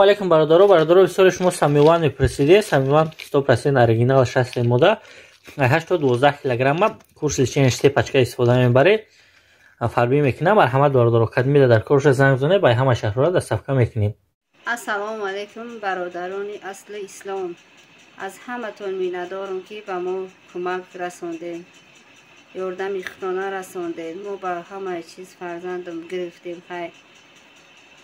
علیکم برادران بسیار شما سمیوان میپرسیدید. سمیوان 100% оригинал 60 мода 8-12 кг курс лечения штепачка استفاده میبره. فربی میکنه. مرحمت برادر کدمی در کورس زنگ زنه با همه شهرها دستفکا میکنیم. السلام علیکم برادران اصل اسلام. از همتون میندارم که به ما کمک رساندین، یاردم خانه رساندین. ما با همه چیز فرزندم گرفتیم. خیر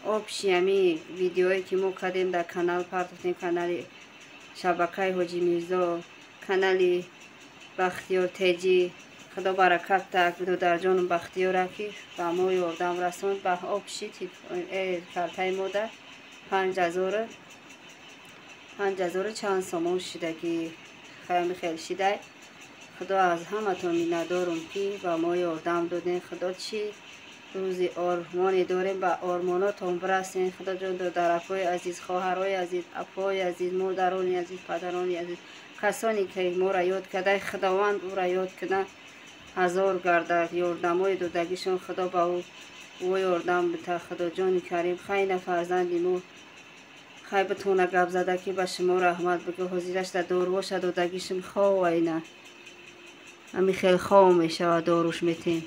آب شیمی ویدیویی که ما کردیم در کانال پرداختیم، کانال شبکه حاجی میرزا، کانال بختیار تیجی. خدا برکت تک در جان بختیار که به ما یاردم رساند. به آب شیت کارتای ما در 5000 چند سامان شده که خیلی شده. خدا از همتون میندارم که به ما یاردم دادین. خدا چی روزی آرمانی داریم به آرماناتون برسین. خدا جان در اپای عزیز، خواهرای عزیز، اپای عزیز، مادرانی عزیز، پدرانی عزیز، کسانی که ما را یاد کرده خداوند او را یاد کنه هزار گرده یاردمای دادگیشون خدا به او یاردم بده. خدا جان کریم خیلی فرزندی ما خیلی بتونه گپ زده که به شما رحمت بگه. حضیرش در داروش دادگیشم خواه و اینه همی خیلی خواه میشه و داروش میتیم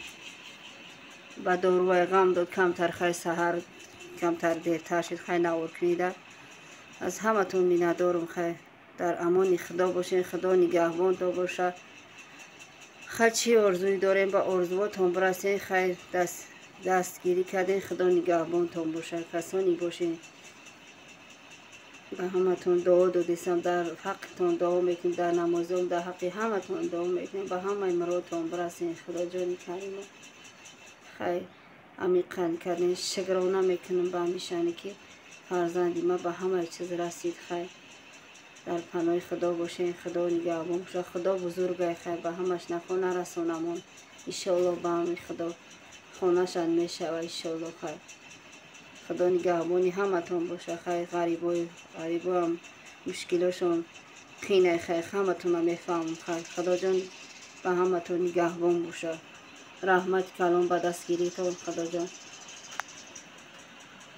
با داروی غم داد کمتر خیلی سهر کمتر دیرتر شد خیلی نور کنیده. از همه تون میندارم خیلی در امان خدا باشین. خدا نگهبان دو باشه. خیلی چی آرزوی داریم به آرزواتون برسین. خیلی دستگیری کردین. خدا نگهبان تون باشه. کسانی باشین به همه تون دعا دادیسم در حقتون دعا میکنیم، در نمازم در حق همه تون دعا میکنیم به همه مرادتون برسین. خدا جان کریم خیلی عمیقا کردین. شکرانه میکنم به همیشانی که فرزندی ما به همه چیز رسید. خیلی در پناه خدا باشین. خدا نگهبان باشه. خدا بزرگه. خیلی به همش نفع نرسونمون انشالله. به همین خدا خانهشان میشه و انشالله. خیلی خدا نگهبانی همتون باشه. خیلی غریبای هم مشکلاشون خینه خیلی همتون هم میفهمم. خیلی خدا جان به همتون نگهبان باشه. رحمت کلام به دستگیریتون خدا جان.